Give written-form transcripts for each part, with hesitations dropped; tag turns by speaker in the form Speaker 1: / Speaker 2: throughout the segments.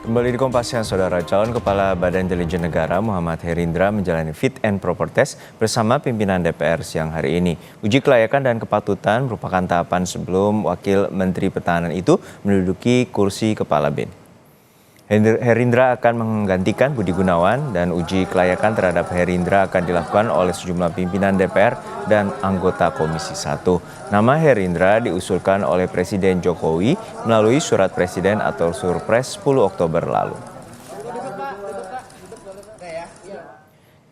Speaker 1: Kembali di Kompas Siang, Saudara. Calon Kepala Badan Intelijen Negara Muhammad Herindra menjalani fit and proper test bersama pimpinan DPR siang hari ini. Uji kelayakan dan kepatutan merupakan tahapan sebelum Wakil Menteri Pertahanan itu menduduki kursi Kepala BIN. Herindra akan menggantikan Budi Gunawan dan uji kelayakan terhadap Herindra akan dilakukan oleh sejumlah pimpinan DPR dan anggota Komisi 1. Nama Herindra diusulkan oleh Presiden Jokowi melalui surat Presiden atau Surpres 10 Oktober lalu.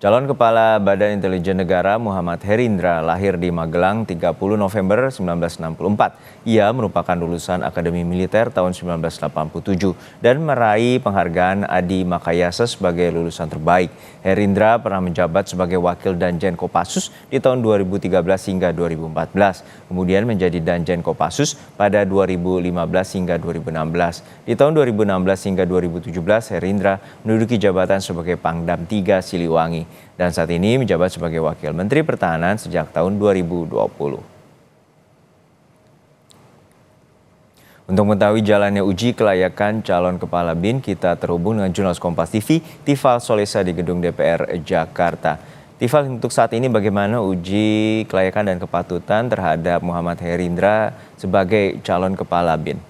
Speaker 1: Calon Kepala Badan Intelijen Negara Muhammad Herindra lahir di Magelang 30 November 1964. Ia merupakan lulusan Akademi Militer tahun 1987 dan meraih penghargaan Adi Makayasa sebagai lulusan terbaik. Herindra pernah menjabat sebagai Wakil Danjen Kopassus di tahun 2013 hingga 2014. Kemudian menjadi Danjen Kopassus pada 2015 hingga 2016. Di tahun 2016 hingga 2017, Herindra menduduki jabatan sebagai Pangdam 3 Siliwangi. Dan saat ini menjabat sebagai Wakil Menteri Pertahanan sejak tahun 2020. Untuk mengetahui jalannya uji kelayakan calon Kepala BIN, kita terhubung dengan jurnalis Kompas TV, Tifal Solesa di Gedung DPR Jakarta. Tifal, untuk saat ini bagaimana uji kelayakan dan kepatutan terhadap Muhammad Herindra sebagai calon Kepala BIN?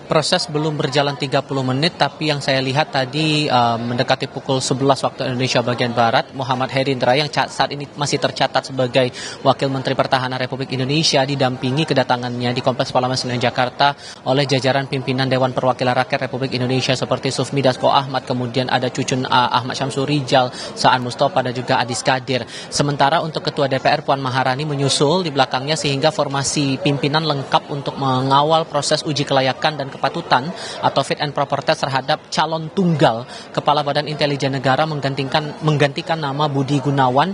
Speaker 2: Proses belum berjalan 30 menit, tapi yang saya lihat tadi mendekati pukul 11 waktu Indonesia bagian Barat, Muhammad Herindra yang saat ini masih tercatat sebagai Wakil Menteri Pertahanan Republik Indonesia didampingi kedatangannya di Kompleks Parlemen Senayan Jakarta oleh jajaran pimpinan Dewan Perwakilan Rakyat Republik Indonesia seperti Sufmi Dasko Ahmad, kemudian ada Cucun Ahmad Syamsur Rijal, Saan Mustafa dan juga Adis Kadir. Sementara untuk Ketua DPR Puan Maharani menyusul di belakangnya sehingga formasi pimpinan lengkap untuk mengawal proses uji kelayakan dan kepatutan atau fit and proper test terhadap calon tunggal Kepala Badan Intelijen Negara menggantikan nama Budi Gunawan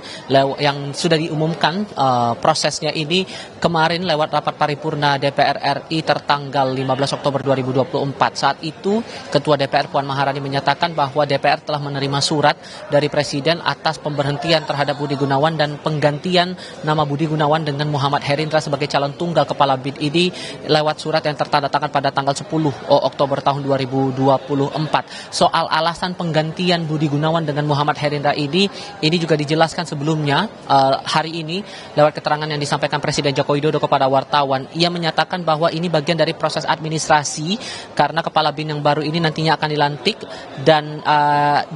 Speaker 2: yang sudah diumumkan prosesnya ini kemarin lewat rapat paripurna DPR RI tertanggal 15 Oktober 2024. Saat itu Ketua DPR Puan Maharani menyatakan bahwa DPR telah menerima surat dari Presiden atas pemberhentian terhadap Budi Gunawan dan penggantian nama Budi Gunawan dengan Muhammad Herindra sebagai calon tunggal Kepala BIN ini lewat surat yang tertandatangan pada tanggal 10 Oktober tahun 2024. Soal alasan penggantian Budi Gunawan dengan Muhammad Herindra ini juga dijelaskan sebelumnya hari ini lewat keterangan yang disampaikan Presiden Joko Widodo kepada wartawan. Ia menyatakan bahwa ini bagian dari proses administrasi karena Kepala BIN yang baru ini nantinya akan dilantik dan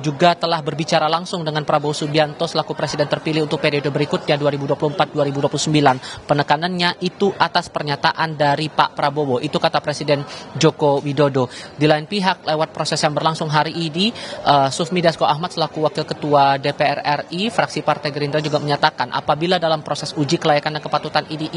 Speaker 2: juga telah berbicara langsung dengan Prabowo Subianto selaku Presiden terpilih untuk periode berikutnya 2024-2029. Penekanannya itu atas pernyataan dari Pak Prabowo. Itu kata Presiden Joko Widodo. Di lain pihak, lewat proses yang berlangsung hari ini, Sufmi Dasko Ahmad selaku Wakil Ketua DPR RI, fraksi Partai Gerindra juga menyatakan apabila dalam proses uji kelayakan dan kepatutan ini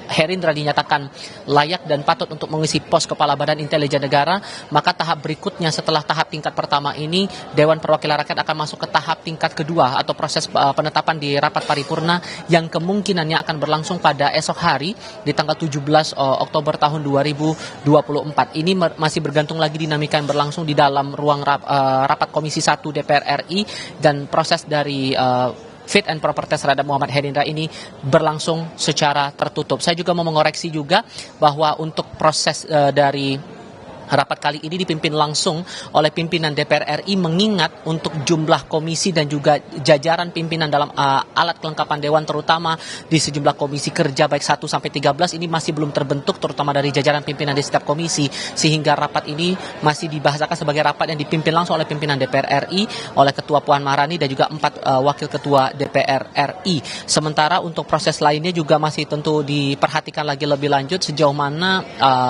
Speaker 2: Herindra dinyatakan layak dan patut untuk mengisi pos Kepala Badan Intelijen Negara, maka tahap berikutnya setelah tahap tingkat pertama ini, Dewan Perwakilan Rakyat akan masuk ke tahap tingkat kedua atau proses penetapan di rapat paripurna yang kemungkinannya akan berlangsung pada esok hari di tanggal 17 Oktober tahun 2024. Ini masih bergantung lagi dinamika yang berlangsung di dalam ruang rapat Komisi 1 DPR RI dan proses dari fit and proper test terhadap Muhammad Herindra ini berlangsung secara tertutup. Saya juga mau mengoreksi juga bahwa untuk proses dari rapat kali ini dipimpin langsung oleh pimpinan DPR RI mengingat untuk jumlah komisi dan juga jajaran pimpinan dalam alat kelengkapan Dewan terutama di sejumlah komisi kerja baik 1 sampai 13 ini masih belum terbentuk terutama dari jajaran pimpinan di setiap komisi sehingga rapat ini masih dibahasakan sebagai rapat yang dipimpin langsung oleh pimpinan DPR RI oleh Ketua Puan Maharani dan juga 4 Wakil Ketua DPR RI. Sementara untuk proses lainnya juga masih tentu diperhatikan lagi lebih lanjut sejauh mana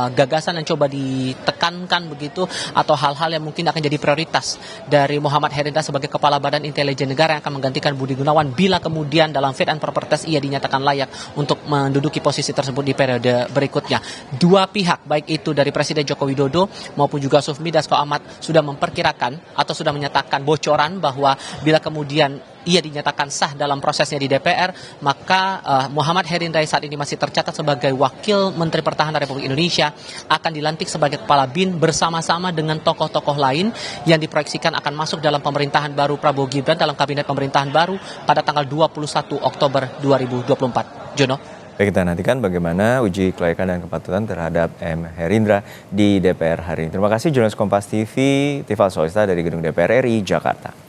Speaker 2: gagasan yang coba ditekan begitu atau hal-hal yang mungkin akan jadi prioritas dari Muhammad Herindra sebagai Kepala Badan Intelijen Negara yang akan menggantikan Budi Gunawan bila kemudian dalam fit and proper test ia dinyatakan layak untuk menduduki posisi tersebut di periode berikutnya. Dua pihak baik itu dari Presiden Joko Widodo maupun juga Sufmi Dasko Ahmad sudah memperkirakan atau sudah menyatakan bocoran bahwa bila kemudian ia dinyatakan sah dalam prosesnya di DPR, maka Muhammad Herindra saat ini masih tercatat sebagai Wakil Menteri Pertahanan Republik Indonesia akan dilantik sebagai Kepala BIN bersama-sama dengan tokoh-tokoh lain yang diproyeksikan akan masuk dalam pemerintahan baru Prabowo Gibran dalam kabinet pemerintahan baru pada tanggal 21 Oktober 2024. Jono.
Speaker 1: Baik, kita nantikan bagaimana uji kelayakan dan kepatutan terhadap M. Herindra di DPR hari ini. Terima kasih jurnalis Kompas TV, Tifal Soesta dari Gedung DPR RI, Jakarta.